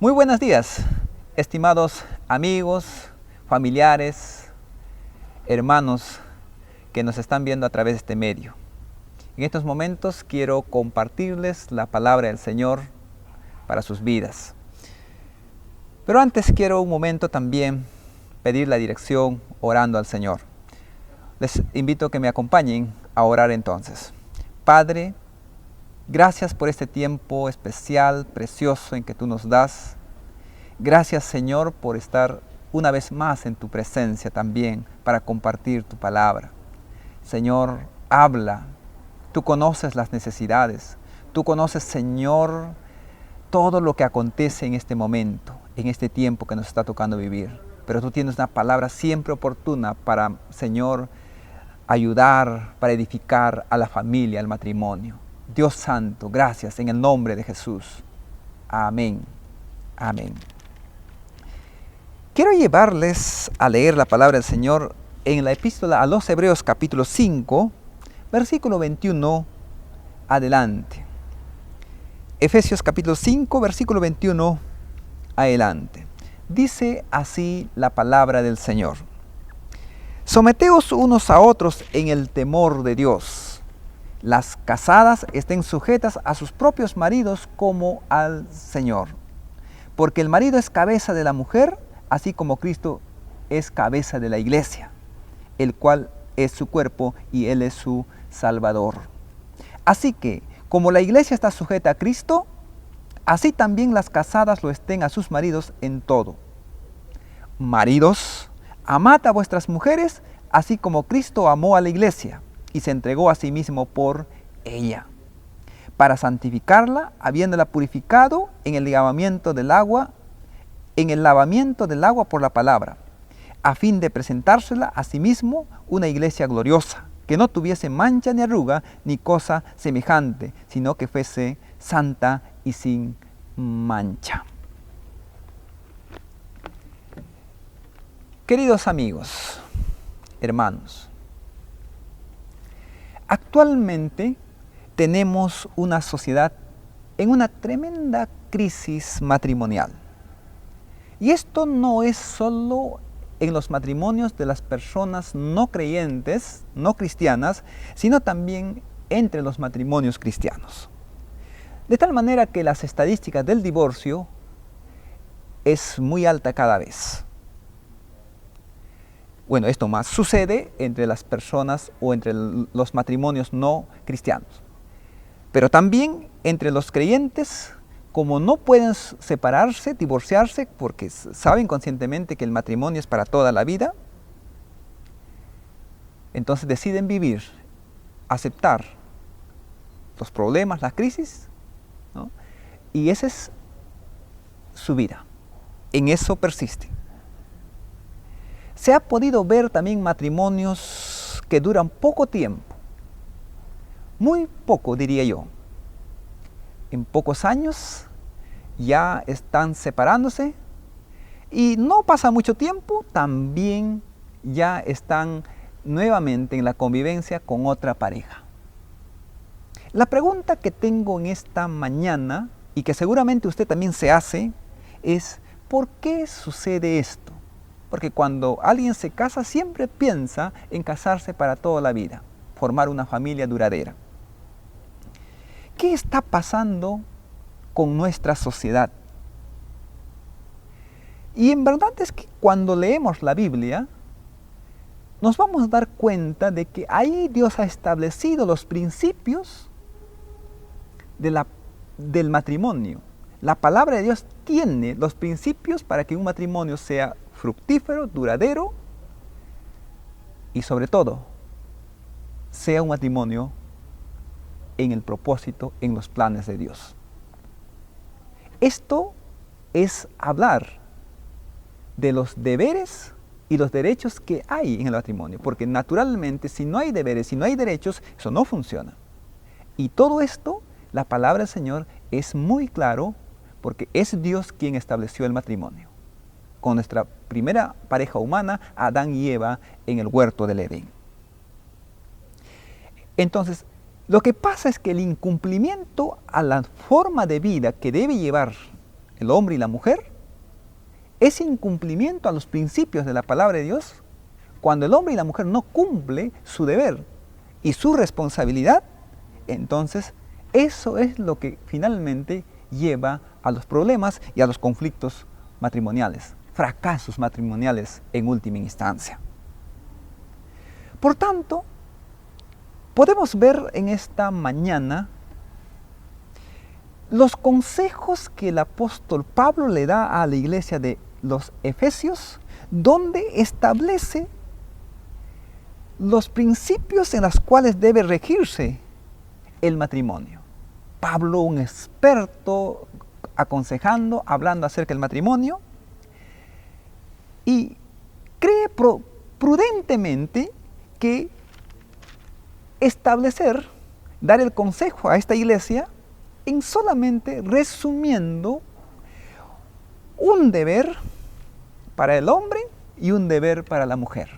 Muy buenos días, estimados amigos, familiares, hermanos que nos están viendo a través de este medio. En estos momentos quiero compartirles la palabra del Señor para sus vidas. Pero antes quiero un momento también pedir la dirección orando al Señor. Les invito a que me acompañen a orar entonces. Padre, gracias por este tiempo especial, precioso en que tú nos das. Gracias, Señor, por estar una vez más en tu presencia también para compartir tu palabra. Señor, habla. Tú conoces las necesidades. Tú conoces, Señor, todo lo que acontece en este momento, en este tiempo que nos está tocando vivir. Pero tú tienes una palabra siempre oportuna para, Señor, ayudar, para edificar a la familia, al matrimonio. Dios Santo, gracias en el nombre de Jesús. Amén. Amén. Quiero llevarles a leer la palabra del Señor en la epístola a los Hebreos capítulo 5, versículo 21 adelante. Efesios capítulo 5, versículo 21 adelante. Dice así la palabra del Señor. Someteos unos a otros en el temor de Dios. Las casadas estén sujetas a sus propios maridos como al Señor. Porque el marido es cabeza de la mujer, así como Cristo es cabeza de la iglesia, el cual es su cuerpo y Él es su Salvador. Así que, como la iglesia está sujeta a Cristo, así también las casadas lo estén a sus maridos en todo. Maridos, amad a vuestras mujeres, así como Cristo amó a la iglesia y se entregó a sí mismo por ella, para santificarla, habiéndola purificado en el lavamiento del agua por la palabra, a fin de presentársela a sí mismo una iglesia gloriosa, que no tuviese mancha ni arruga ni cosa semejante, sino que fuese santa y sin mancha. Queridos amigos, hermanos, actualmente tenemos una sociedad en una tremenda crisis matrimonial. Y esto no es solo en los matrimonios de las personas no creyentes, no cristianas, sino también entre los matrimonios cristianos. De tal manera que las estadísticas del divorcio es muy alta cada vez. Bueno, esto más sucede entre las personas o entre los matrimonios no cristianos. Pero también entre los creyentes, como no pueden separarse, divorciarse, porque saben conscientemente que el matrimonio es para toda la vida, entonces deciden vivir, aceptar los problemas, la crisis, ¿no? Y esa es su vida. En eso persisten. Se ha podido ver también matrimonios que duran poco tiempo, muy poco diría yo. En pocos años ya están separándose y no pasa mucho tiempo, también ya están nuevamente en la convivencia con otra pareja. La pregunta que tengo en esta mañana y que seguramente usted también se hace es ¿por qué sucede esto? Porque cuando alguien se casa siempre piensa en casarse para toda la vida, formar una familia duradera. ¿Qué está pasando con nuestra sociedad? Y en verdad es que cuando leemos la Biblia, nos vamos a dar cuenta de que ahí Dios ha establecido los principios del matrimonio. La palabra de Dios tiene los principios para que un matrimonio sea fructífero, duradero y sobre todo sea un matrimonio en el propósito, en los planes de Dios. Esto es hablar de los deberes y los derechos que hay en el matrimonio, porque naturalmente si no hay deberes, si no hay derechos, eso no funciona. Y todo esto, la palabra del Señor es muy claro, porque es Dios quien estableció el matrimonio. Con nuestra primera pareja humana, Adán y Eva, en el huerto del Edén. Entonces, lo que pasa es que el incumplimiento a la forma de vida que debe llevar el hombre y la mujer, ese incumplimiento a los principios de la palabra de Dios, cuando el hombre y la mujer no cumple su deber y su responsabilidad, entonces eso es lo que finalmente lleva a los problemas y a los conflictos matrimoniales, fracasos matrimoniales en última instancia. Por tanto, podemos ver en esta mañana los consejos que el apóstol Pablo le da a la iglesia de los Efesios, donde establece los principios en los cuales debe regirse el matrimonio. Pablo, un experto aconsejando, hablando acerca del matrimonio, y cree prudentemente que dar el consejo a esta iglesia en solamente resumiendo un deber para el hombre y un deber para la mujer.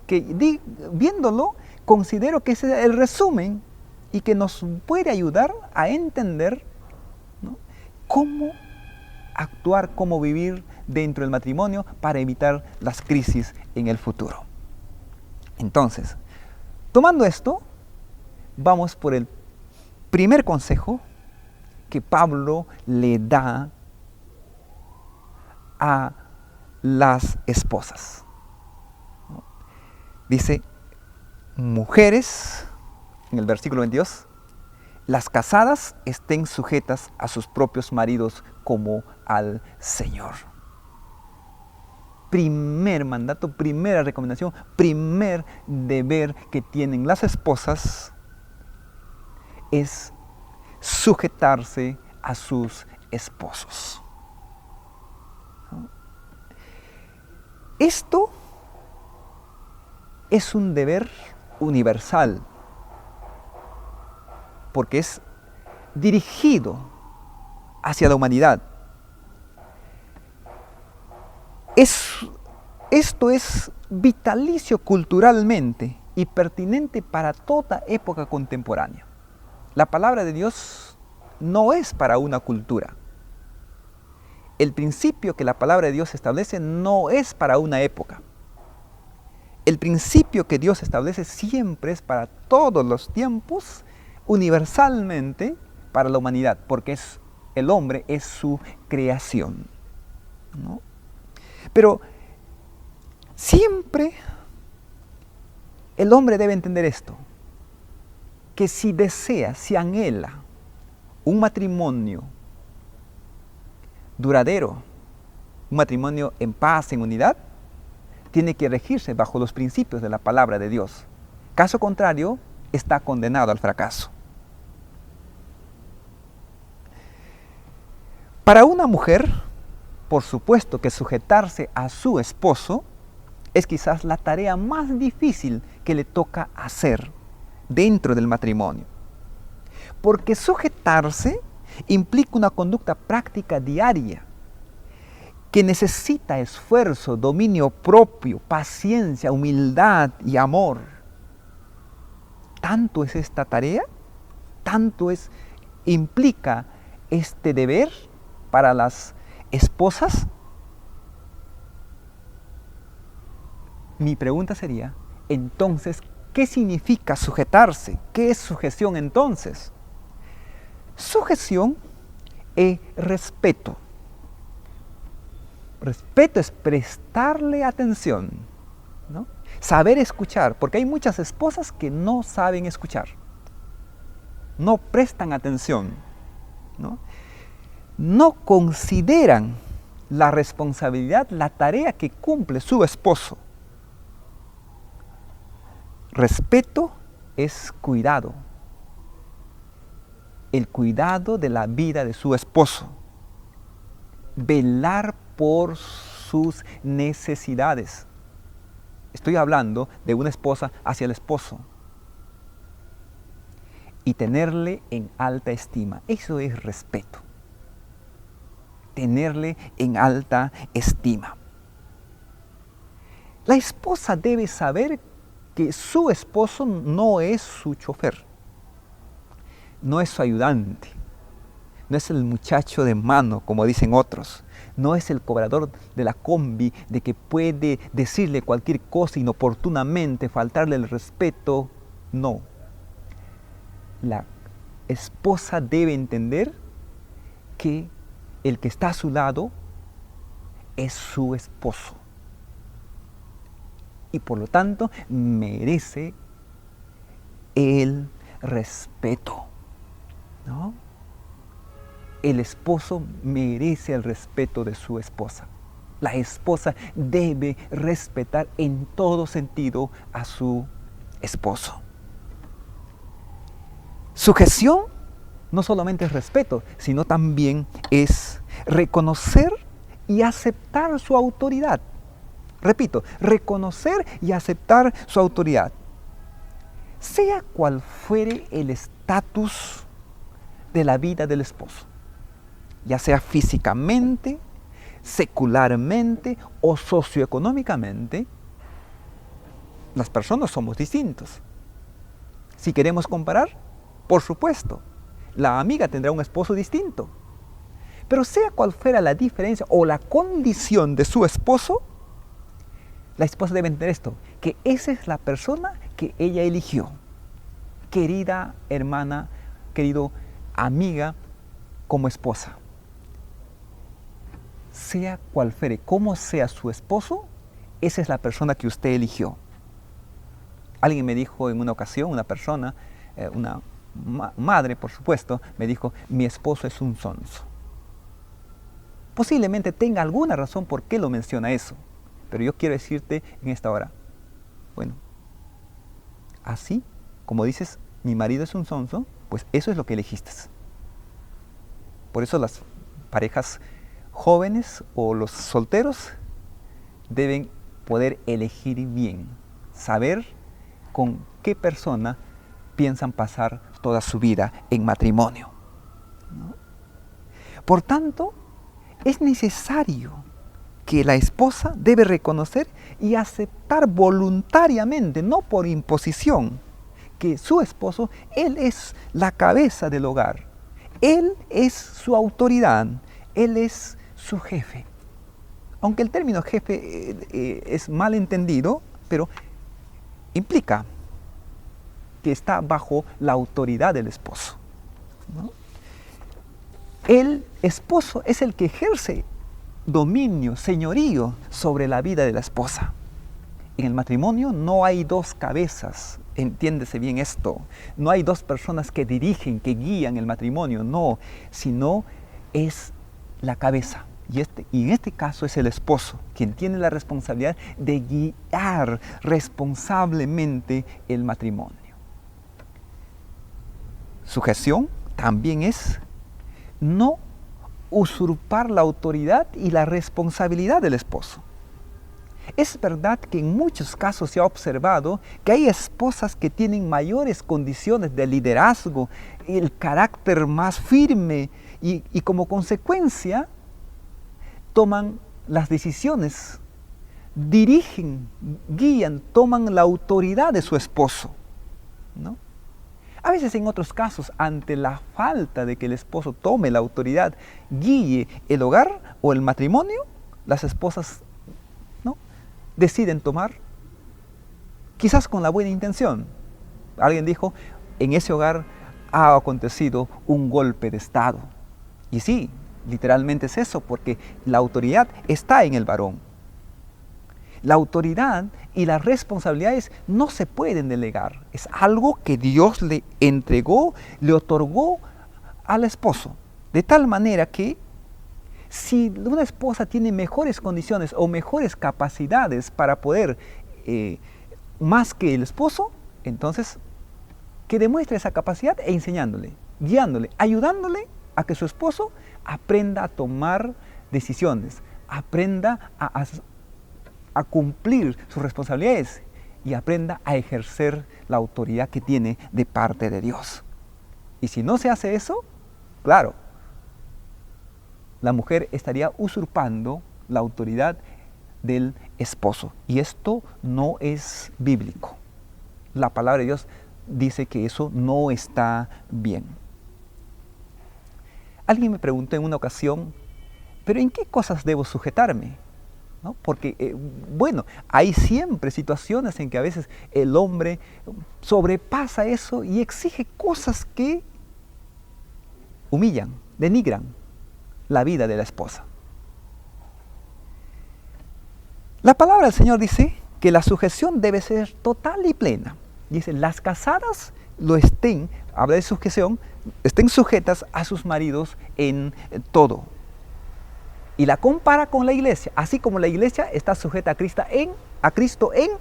Que viéndolo, considero que ese es el resumen y que nos puede ayudar a entender, ¿no?, cómo actuar, cómo vivir dentro del matrimonio para evitar las crisis en el futuro. Entonces, tomando esto, vamos por el primer consejo que Pablo le da a las esposas. Dice, mujeres, en el versículo 22, las casadas estén sujetas a sus propios maridos como al Señor. Primer mandato, primera recomendación, primer deber que tienen las esposas es sujetarse a sus esposos. Esto es un deber universal, porque es dirigido hacia la humanidad. Esto es vitalicio culturalmente y pertinente para toda época contemporánea. La palabra de Dios no es para una cultura. El principio que la palabra de Dios establece no es para una época. El principio que Dios establece siempre es para todos los tiempos, universalmente para la humanidad, porque el hombre es su creación, ¿no? Pero siempre el hombre debe entender esto, que si desea, si anhela un matrimonio duradero, un matrimonio en paz, en unidad, tiene que regirse bajo los principios de la palabra de Dios. Caso contrario, está condenado al fracaso. Para una mujer, por supuesto que sujetarse a su esposo es quizás la tarea más difícil que le toca hacer dentro del matrimonio. Porque sujetarse implica una conducta práctica diaria que necesita esfuerzo, dominio propio, paciencia, humildad y amor. Tanto es esta tarea, implica este deber para las esposas. Mi pregunta sería, entonces, ¿qué significa sujetarse? ¿Qué es sujeción entonces? Sujeción es respeto. Respeto es prestarle atención, ¿no? Saber escuchar, porque hay muchas esposas que no saben escuchar, no prestan atención, no consideran la responsabilidad, la tarea que cumple su esposo. Respeto es cuidado, el cuidado de la vida de su esposo, velar por sus necesidades. Estoy hablando de una esposa hacia el esposo y tenerle en alta estima. Eso es respeto, tenerle en alta estima. La esposa debe saber que su esposo no es su chofer, no es su ayudante, no es el muchacho de mano, como dicen otros, no es el cobrador de la combi, de que puede decirle cualquier cosa inoportunamente, faltarle el respeto. No. La esposa debe entender que el que está a su lado es su esposo. Y por lo tanto merece el respeto, ¿no? El esposo merece el respeto de su esposa. La esposa debe respetar en todo sentido a su esposo. Sujeción no solamente es respeto, sino también es reconocer y aceptar su autoridad. Repito, reconocer y aceptar su autoridad. Sea cual fuere el estatus de la vida del esposo, ya sea físicamente, secularmente o socioeconómicamente, las personas somos distintos. Si queremos comparar, por supuesto, la amiga tendrá un esposo distinto. Pero sea cual fuera la diferencia o la condición de su esposo, la esposa debe entender esto, que esa es la persona que ella eligió. Querida hermana, querido amiga, como esposa. Sea cual fuere, como sea su esposo, esa es la persona que usted eligió. Alguien me dijo en una ocasión, una persona, una madre por supuesto, me dijo, mi esposo es un sonso. Posiblemente tenga alguna razón por qué lo menciona eso, pero yo quiero decirte en esta hora, bueno, así como dices, mi marido es un sonso, pues eso es lo que elegiste. Por eso las parejas jóvenes o los solteros deben poder elegir bien, saber con qué persona piensan pasar toda su vida en matrimonio, ¿no? Por tanto, es necesario que la esposa debe reconocer y aceptar voluntariamente, no por imposición, que su esposo, él es la cabeza del hogar, él es su autoridad, él es su jefe. Aunque el término jefe es mal entendido, pero implica que está bajo la autoridad del esposo, ¿no? El esposo es el que ejerce dominio, señorío sobre la vida de la esposa. En el matrimonio no hay dos cabezas, entiéndese bien esto. No hay dos personas que dirigen, que guían el matrimonio, no, sino es la cabeza. Y en este caso es el esposo, quien tiene la responsabilidad de guiar responsablemente el matrimonio. Sujeción también es no usurpar la autoridad y la responsabilidad del esposo. Es verdad que en muchos casos se ha observado que hay esposas que tienen mayores condiciones de liderazgo, el carácter más firme y como consecuencia toman las decisiones, dirigen, guían, toman la autoridad de su esposo, ¿no? A veces en otros casos, ante la falta de que el esposo tome la autoridad, guíe el hogar o el matrimonio, las esposas, ¿no?, deciden tomar, quizás con la buena intención. Alguien dijo, en ese hogar ha acontecido un golpe de estado. Y sí, literalmente es eso, porque la autoridad está en el varón. La autoridad y las responsabilidades no se pueden delegar. Es algo que Dios le entregó, le otorgó al esposo. De tal manera que si una esposa tiene mejores condiciones o mejores capacidades para poder más que el esposo, entonces que demuestre esa capacidad enseñándole, guiándole, ayudándole a que su esposo aprenda a tomar decisiones, aprenda a cumplir sus responsabilidades y aprenda a ejercer la autoridad que tiene de parte de Dios. Y si no se hace eso, claro, la mujer estaría usurpando la autoridad del esposo. Y esto no es bíblico. La palabra de Dios dice que eso no está bien. Alguien me preguntó en una ocasión, ¿pero en qué cosas debo sujetarme? ¿No? Porque, bueno, hay siempre situaciones en que a veces el hombre sobrepasa eso y exige cosas que humillan, denigran la vida de la esposa. La palabra del Señor dice que la sujeción debe ser total y plena. Dice, las casadas habla de sujeción, estén sujetas a sus maridos en todo. Y la compara con la iglesia, así como la iglesia está sujeta a Cristo en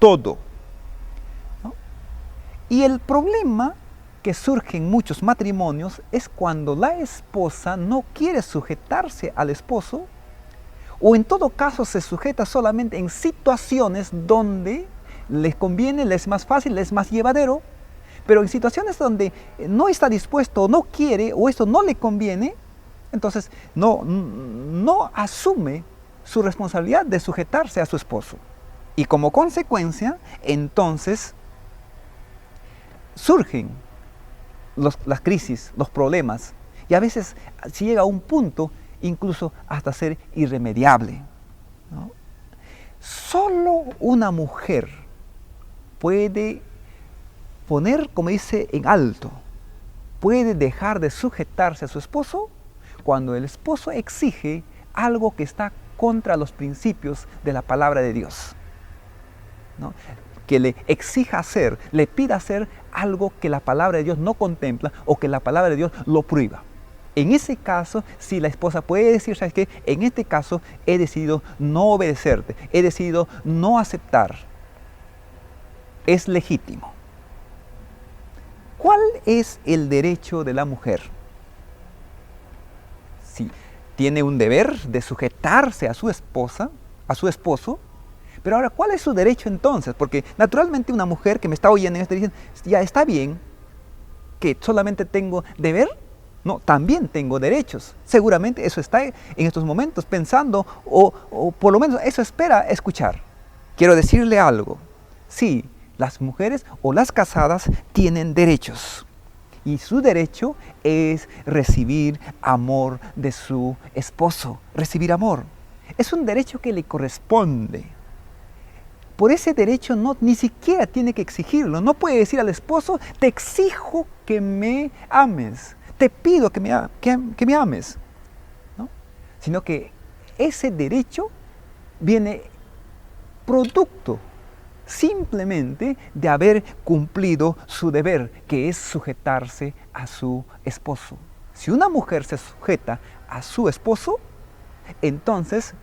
todo. ¿No? Y el problema que surge en muchos matrimonios es cuando la esposa no quiere sujetarse al esposo, o en todo caso se sujeta solamente en situaciones donde les conviene, les es más fácil, les es más llevadero, pero en situaciones donde no está dispuesto, o no quiere, o esto no le conviene, entonces no asume su responsabilidad de sujetarse a su esposo. Y como consecuencia, entonces surgen las crisis, los problemas, y a veces se llega a un punto incluso hasta ser irremediable, ¿no? Solo una mujer puede poner, como dice, en alto, puede dejar de sujetarse a su esposo cuando el esposo exige algo que está contra los principios de la palabra de Dios, ¿no? Que le exija hacer, le pida hacer algo que la palabra de Dios no contempla o que la palabra de Dios lo prohíba. En ese caso, si la esposa puede decir, ¿sabes qué? En este caso he decidido no obedecerte, he decidido no aceptar. Es legítimo. ¿Cuál es el derecho de la mujer? Sí, tiene un deber de sujetarse a su esposa, a su esposo, pero ahora, ¿cuál es su derecho entonces? Porque naturalmente una mujer que me está oyendo en este dice, ya está bien que solamente tengo deber. No, también tengo derechos. Seguramente eso está en estos momentos pensando, o por lo menos eso espera escuchar. Quiero decirle algo. Sí, las mujeres o las casadas tienen derechos. Y su derecho es recibir amor de su esposo. Recibir amor. Es un derecho que le corresponde. Por ese derecho ni siquiera tiene que exigirlo. No puede decir al esposo, te exijo que me ames. Te pido que me ames, ¿no? Sino que ese derecho viene producto simplemente de haber cumplido su deber, que es sujetarse a su esposo. Si una mujer se sujeta a su esposo, entonces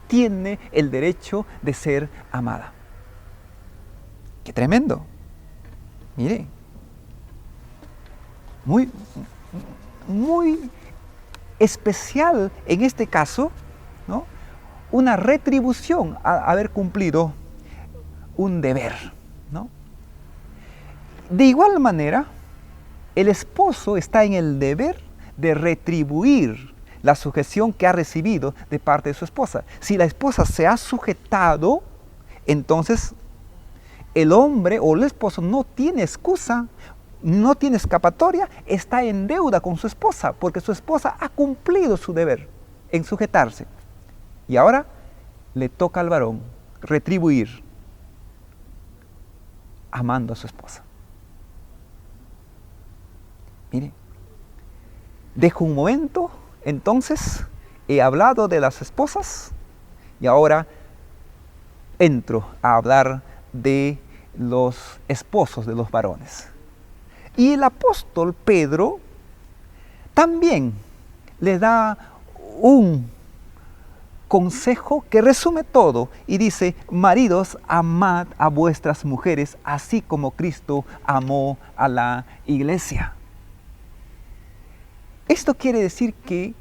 tiene el derecho de ser amada. ¡Qué tremendo! Mire, muy especial en este caso, ¿no? Una retribución a haber cumplido un deber, ¿no? De igual manera, el esposo está en el deber de retribuir la sujeción que ha recibido de parte de su esposa. Si la esposa se ha sujetado, entonces el hombre o el esposo no tiene excusa, no tiene escapatoria, está en deuda con su esposa, porque su esposa ha cumplido su deber en sujetarse. Y ahora le toca al varón retribuir amando a su esposa. Mire, dejo un momento, entonces he hablado de las esposas y ahora entro a hablar de los esposos de los varones. Y el apóstol Pedro también le da un consejo que resume todo y dice, maridos, amad a vuestras mujeres, así como Cristo amó a la iglesia. Esto quiere decir que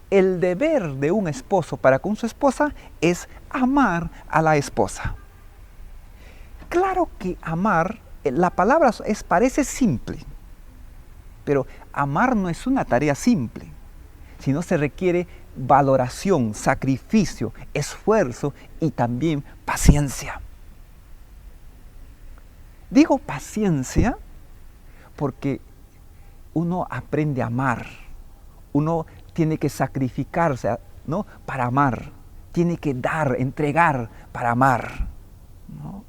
el deber de un esposo para con su esposa es amar a la esposa. Claro que amar, la palabra parece simple, pero amar no es una tarea simple, sino se requiere valoración, sacrificio, esfuerzo y también paciencia. Digo paciencia porque uno aprende a amar, Uno tiene que sacrificarse, ¿no?, para amar. Tiene que dar, entregar para amar, ¿no?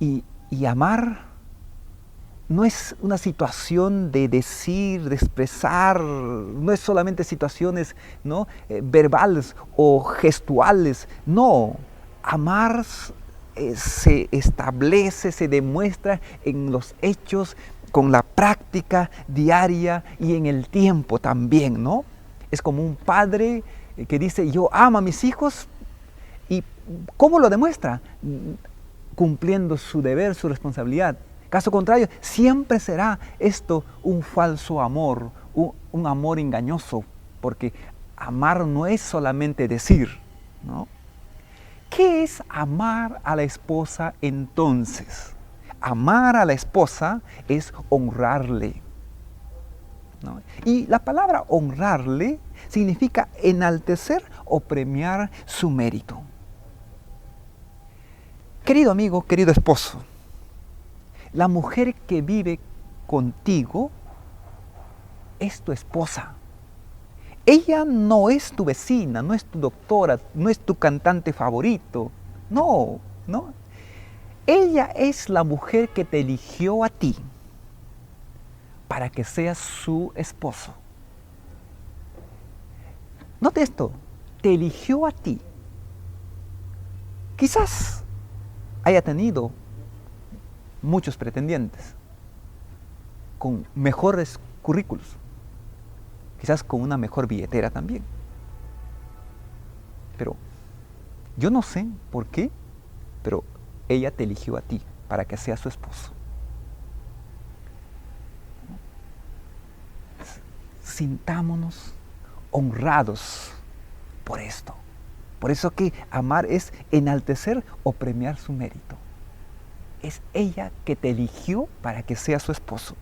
Y amar no es una situación de decir, de expresar, no es solamente situaciones, ¿no?, verbales o gestuales. No, amar se establece, se demuestra en los hechos, con la práctica diaria y en el tiempo también, ¿no? Es como un padre que dice, yo amo a mis hijos, ¿y cómo lo demuestra? Cumpliendo su deber, su responsabilidad. Caso contrario, siempre será esto un falso amor, un amor engañoso, porque amar no es solamente decir, ¿no? ¿Qué es amar a la esposa entonces? Amar a la esposa es honrarle, ¿no? Y la palabra honrarle significa enaltecer o premiar su mérito. Querido amigo, querido esposo, la mujer que vive contigo es tu esposa. Ella no es tu vecina, no es tu doctora, no es tu cantante favorito. No, no. Ella es la mujer que te eligió a ti para que seas su esposo. Note esto, te eligió a ti. Quizás haya tenido muchos pretendientes con mejores currículos, quizás con una mejor billetera también. Pero yo no sé por qué, pero ella te eligió a ti para que seas su esposo. Sintámonos honrados por esto. Por eso que amar es enaltecer o premiar su mérito. Es ella que te eligió para que seas su esposo,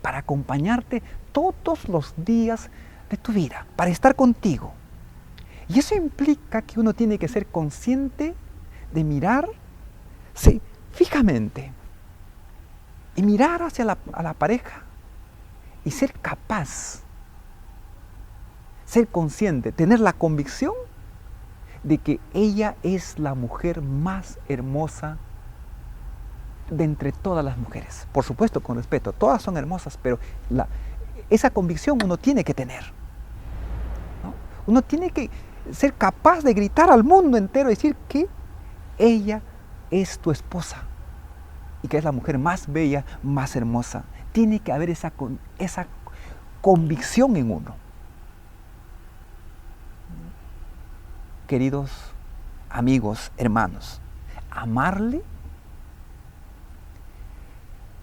para acompañarte todos los días de tu vida, para estar contigo. Y eso implica que uno tiene que ser consciente de mirarse fijamente y mirar hacia a la pareja y ser capaz, ser consciente, tener la convicción de que ella es la mujer más hermosa de entre todas las mujeres. Por supuesto, con respeto, todas son hermosas, pero esa convicción uno tiene que tener, ¿no? Uno tiene que ser capaz de gritar al mundo entero y decir que ella es tu esposa y que es la mujer más bella, más hermosa. Tiene que haber esa convicción en uno. Queridos amigos, hermanos, amarle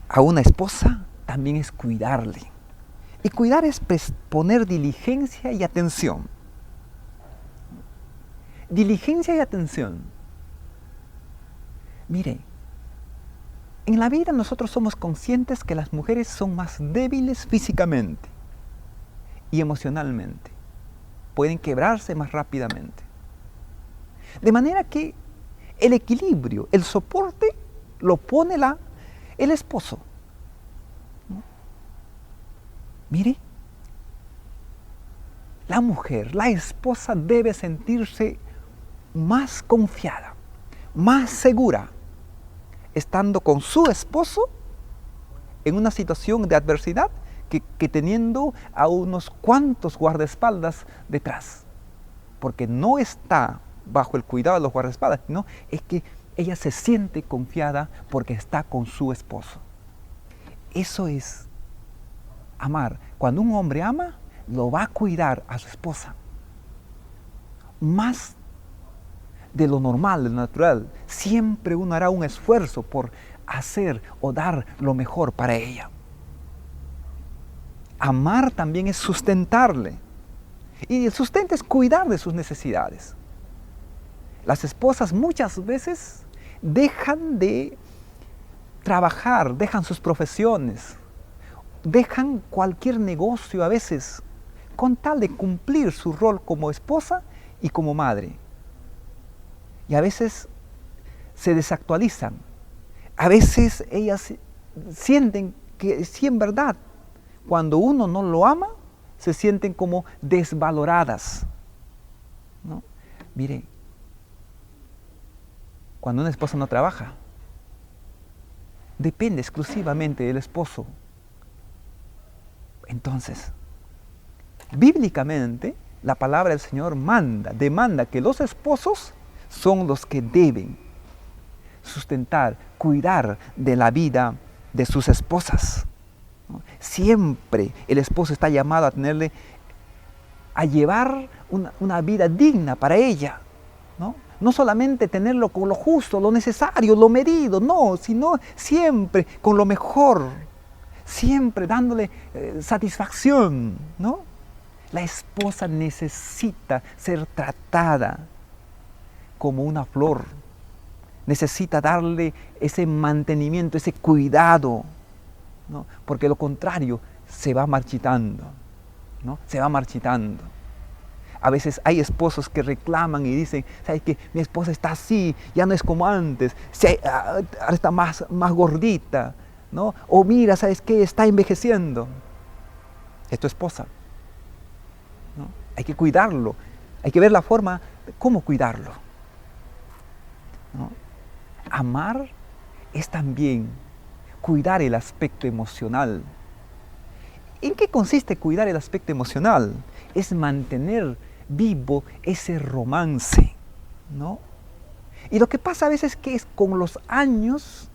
a una esposa también es cuidarle. Y cuidar es poner diligencia y atención. Diligencia y atención. Mire, en la vida nosotros somos conscientes que las mujeres son más débiles físicamente y emocionalmente. Pueden quebrarse más rápidamente. De manera que el equilibrio, el soporte, lo pone el esposo, ¿no? Mire, la mujer, la esposa debe sentirse más confiada, más segura, estando con su esposo en una situación de adversidad que teniendo a unos cuantos guardaespaldas detrás. Porque no está bajo el cuidado de los guardaespaldas, no, es que ella se siente confiada porque está con su esposo. Eso es amar. Cuando un hombre ama, lo va a cuidar a su esposa más de lo normal, de lo natural. Siempre uno hará un esfuerzo por hacer o dar lo mejor para ella. Amar también es sustentarle. Y el sustento es cuidar de sus necesidades. Las esposas muchas veces dejan de trabajar, dejan sus profesiones, dejan cualquier negocio a veces, con tal de cumplir su rol como esposa y como madre. Y a veces se desactualizan. A veces ellas sienten que sí, en verdad, cuando uno no lo ama, se sienten como desvaloradas, ¿no? Mire, cuando una esposa no trabaja, depende exclusivamente del esposo. Entonces, bíblicamente, la palabra del Señor demanda que los esposos son los que deben sustentar, cuidar de la vida de sus esposas, ¿no? Siempre el esposo está llamado a llevar una vida digna para ella, ¿no? No solamente tenerlo con lo justo, lo necesario, lo medido, no, sino siempre con lo mejor, siempre dándole satisfacción, ¿no? La esposa necesita ser tratada como una flor, necesita darle ese mantenimiento, ese cuidado, ¿no? Porque lo contrario se va marchitando, ¿no? Se va marchitando. A veces hay esposos que reclaman y dicen, ¿sabes qué? Mi esposa está así, ya no es como antes, ahora está más gordita, ¿no? O mira, ¿sabes qué? Está envejeciendo. Es tu esposa, ¿no? Hay que cuidarlo, hay que ver la forma de cómo cuidarlo, ¿no? Amar es también cuidar el aspecto emocional. ¿En qué consiste cuidar el aspecto emocional? Es mantener vivo ese romance, ¿no? Y lo que pasa a veces es que con los años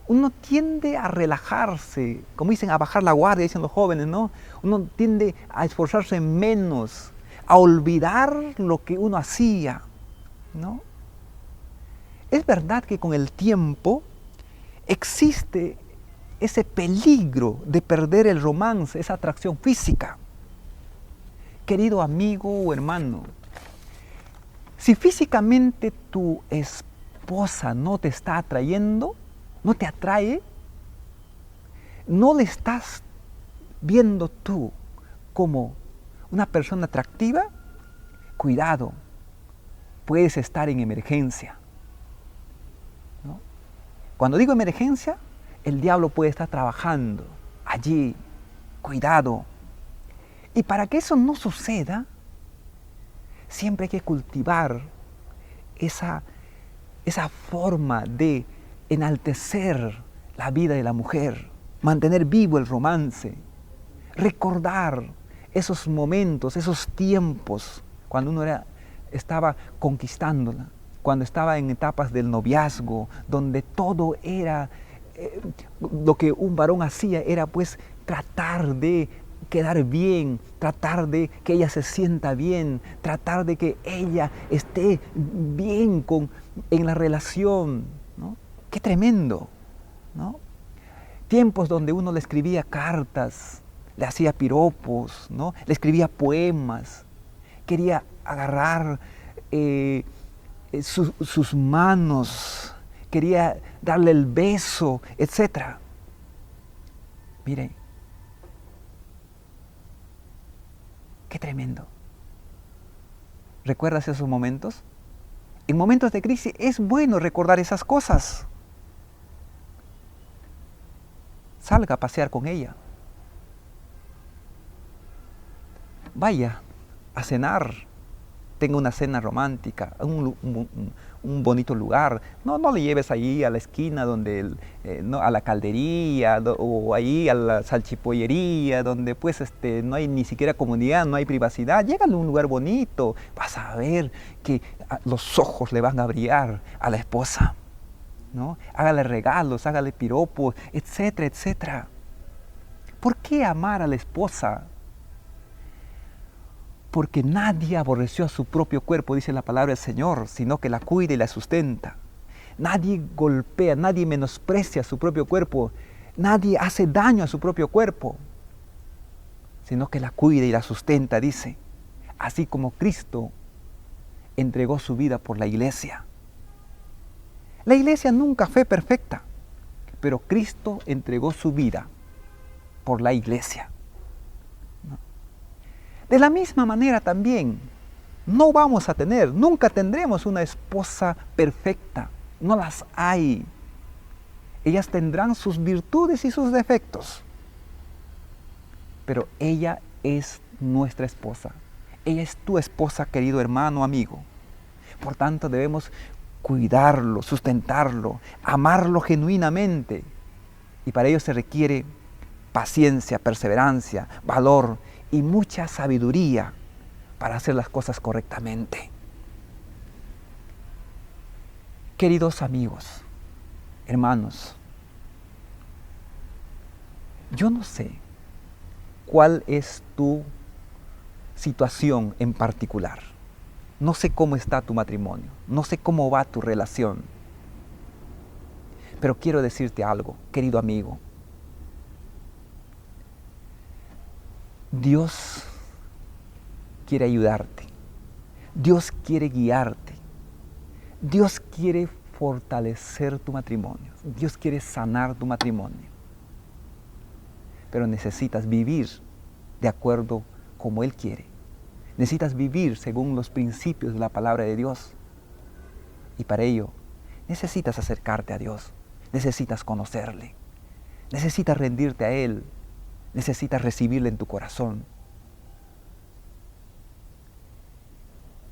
uno tiende a relajarse, como dicen, a bajar la guardia, dicen los jóvenes, ¿no? Uno tiende a esforzarse menos, a olvidar lo que uno hacía, ¿no? Es verdad que con el tiempo existe ese peligro de perder el romance, esa atracción física. Querido amigo o hermano, si físicamente tu esposa no te está atrayendo, no te atrae, no le estás viendo tú como una persona atractiva, cuidado, puedes estar en emergencia, ¿no? Cuando digo emergencia, el diablo puede estar trabajando allí, cuidado. Y para que eso no suceda, siempre hay que cultivar esa forma de enaltecer la vida de la mujer, mantener vivo el romance, recordar esos momentos, esos tiempos, cuando uno estaba conquistándola, cuando estaba en etapas del noviazgo, donde todo era, lo que un varón hacía era pues tratar de quedar bien, tratar de que ella se sienta bien, tratar de que ella esté bien en la relación, ¿no? ¡Qué tremendo!, ¿no? Tiempos donde uno le escribía cartas, le hacía piropos, ¿no? Le escribía poemas, quería agarrar sus manos, quería darle el beso, etc. Miren, qué tremendo. ¿Recuerdas esos momentos? En momentos de crisis es bueno recordar esas cosas. Salga a pasear con ella. Vaya a cenar. Tenga una cena romántica, un bonito lugar. No le lleves ahí a la esquina donde no, a la caldería o ahí a la salchipollería donde pues no hay ni siquiera comunidad, no hay privacidad. Llégale a un lugar bonito. Vas a ver que los ojos le van a brillar a la esposa, ¿no? Hágale regalos, hágale piropos, etcétera, etcétera. ¿Por qué amar a la esposa? Porque nadie aborreció a su propio cuerpo, dice la palabra del Señor, sino que la cuida y la sustenta. Nadie golpea, nadie menosprecia a su propio cuerpo, nadie hace daño a su propio cuerpo, sino que la cuida y la sustenta, dice. Así como Cristo entregó su vida por la iglesia. La iglesia nunca fue perfecta, pero Cristo entregó su vida por la iglesia. De la misma manera también, no vamos a tener, nunca tendremos una esposa perfecta. No las hay. Ellas tendrán sus virtudes y sus defectos. pero ella es nuestra esposa. Ella es tu esposa, querido hermano, amigo. Por tanto, debemos cuidarlo, sustentarlo, amarlo genuinamente. Y para ello se requiere paciencia, perseverancia, valor y mucha sabiduría para hacer las cosas correctamente. Queridos amigos, hermanos, yo no sé cuál es tu situación en particular. No sé cómo está tu matrimonio, no sé cómo va tu relación. Pero quiero decirte algo, querido amigo. Dios quiere ayudarte. Dios quiere guiarte. Dios quiere fortalecer tu matrimonio. Dios quiere sanar tu matrimonio. Pero necesitas vivir de acuerdo como Él quiere. Necesitas vivir según los principios de la palabra de Dios. Y para ello necesitas acercarte a Dios. Necesitas conocerle. Necesitas rendirte a Él. Necesitas recibirle en tu corazón.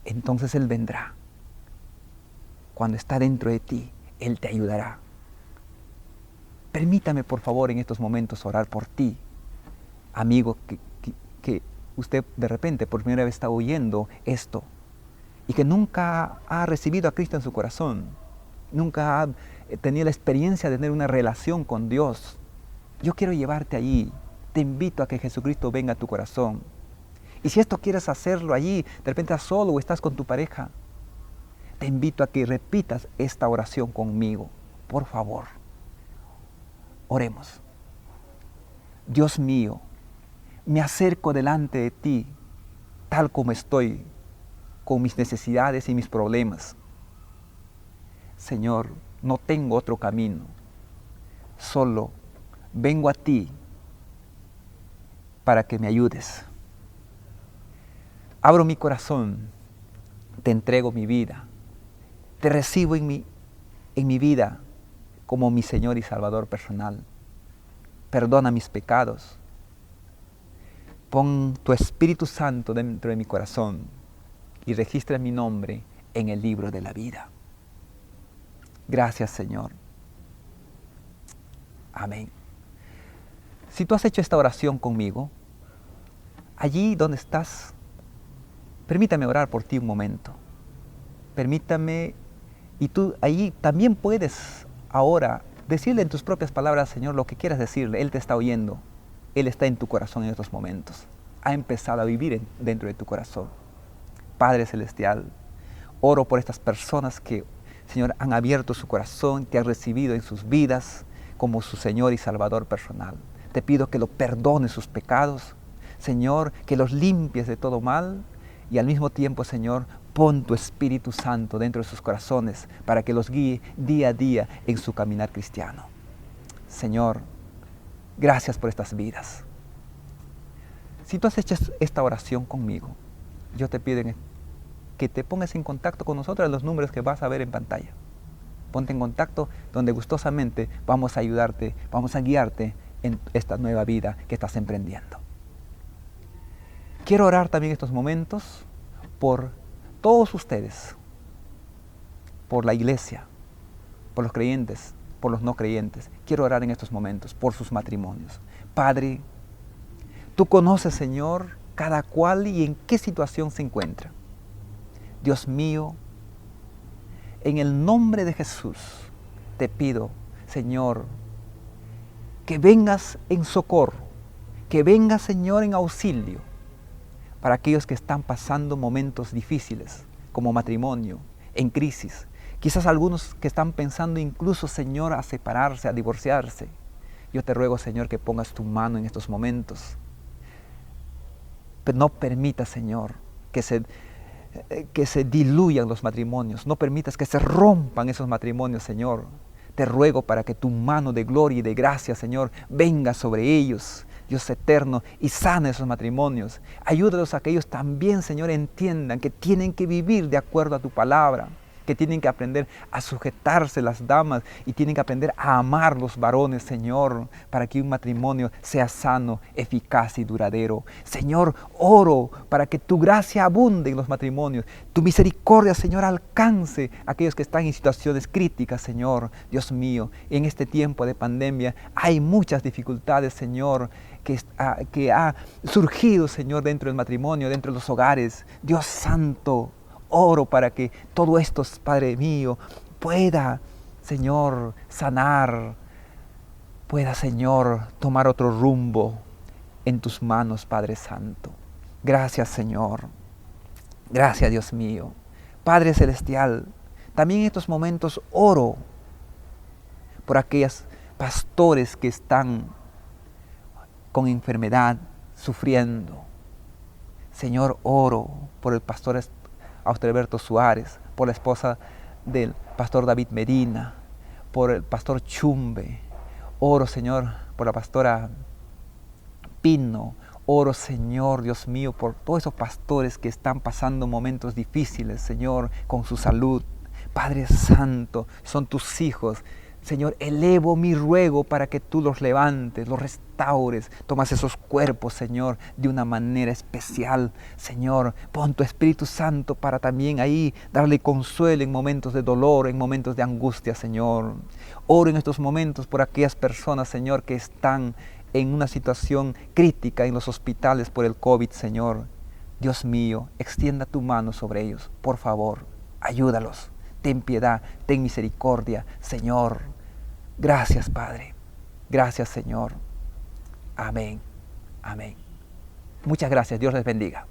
Entonces Él vendrá. Cuando está dentro de ti, Él te ayudará. Permítame, por favor, en estos momentos orar por ti, amigo, que usted de repente por primera vez está oyendo esto y que nunca ha recibido a Cristo en su corazón, nunca ha tenido la experiencia de tener una relación con Dios. Yo quiero llevarte allí. Te invito a que Jesucristo venga a tu corazón. Y si esto quieres hacerlo allí, de repente estás solo o estás con tu pareja, te invito a que repitas esta oración conmigo. Por favor, oremos. Dios mío, me acerco delante de ti, tal como estoy, con mis necesidades y mis problemas. Señor, no tengo otro camino. Solo vengo a ti para que me ayudes. Abro mi corazón, te entrego mi vida, te recibo en mi vida como mi Señor y Salvador personal. Perdona mis pecados. Pon tu Espíritu Santo dentro de mi corazón y registra mi nombre en el libro de la vida. Gracias, Señor. Amén. Si tú has hecho esta oración conmigo, allí donde estás, permítame orar por ti un momento. Permítame, y tú allí también puedes ahora decirle en tus propias palabras, Señor, lo que quieras decirle. Él te está oyendo. Él está en tu corazón en estos momentos. Ha empezado a vivir dentro de tu corazón. Padre Celestial, oro por estas personas que, Señor, han abierto su corazón, te han recibido en sus vidas como su Señor y Salvador personal. Te pido que lo perdones sus pecados, Señor, que los limpies de todo mal y al mismo tiempo, Señor, pon tu Espíritu Santo dentro de sus corazones para que los guíe día a día en su caminar cristiano. Señor, gracias por estas vidas. Si tú has hecho esta oración conmigo, yo te pido que te pongas en contacto con nosotros en los números que vas a ver en pantalla. Ponte en contacto donde gustosamente vamos a ayudarte, vamos a guiarte en esta nueva vida que estás emprendiendo. Quiero orar también en estos momentos por todos ustedes, por la iglesia, por los creyentes, por los no creyentes. Quiero orar en estos momentos por sus matrimonios. Padre, tú conoces, Señor, cada cual y en qué situación se encuentra. Dios mío, en el nombre de Jesús, te pido, Señor, que vengas en socorro, que vengas, Señor, en auxilio para aquellos que están pasando momentos difíciles, como matrimonio, en crisis. Quizás algunos que están pensando incluso, Señor, a separarse, a divorciarse. Yo te ruego, Señor, que pongas tu mano en estos momentos. Pero no permitas, Señor, que se diluyan los matrimonios. No permitas que se rompan esos matrimonios, Señor. Te ruego para que tu mano de gloria y de gracia, Señor, venga sobre ellos, Dios eterno, y sana esos matrimonios. Ayúdalos a que ellos también, Señor, entiendan que tienen que vivir de acuerdo a tu palabra, que tienen que aprender a sujetarse las damas y tienen que aprender a amar los varones, Señor, para que un matrimonio sea sano, eficaz y duradero. Señor, oro para que tu gracia abunde en los matrimonios, tu misericordia, Señor, alcance a aquellos que están en situaciones críticas, Señor. Dios mío, en este tiempo de pandemia hay muchas dificultades, Señor, que ha surgido, Señor, dentro del matrimonio, dentro de los hogares. Dios santo, oro para que todo esto, Padre mío, pueda, Señor, sanar, pueda, Señor, tomar otro rumbo en tus manos, Padre Santo. Gracias, Señor. Gracias, Dios mío. Padre Celestial, también en estos momentos oro por aquellos pastores que están con enfermedad, sufriendo. Señor, oro por el pastor Austerberto Suárez, por la esposa del pastor David Medina, por el pastor Chumbe. Oro, Señor, por la pastora Pino. Oro, Señor, Dios mío, por todos esos pastores que están pasando momentos difíciles, Señor, con su salud. Padre Santo, son tus hijos. Señor, elevo mi ruego para que tú los levantes, los restaures, tomas esos cuerpos, Señor, de una manera especial. Señor, pon tu Espíritu Santo para también ahí darle consuelo en momentos de dolor, en momentos de angustia, Señor. Oro en estos momentos por aquellas personas, Señor, que están en una situación crítica en los hospitales por el COVID, Señor. Dios mío, extienda tu mano sobre ellos, por favor, ayúdalos. Ten piedad, ten misericordia, Señor. Gracias, Padre. Gracias, Señor. Amén. Amén. Muchas gracias. Dios les bendiga.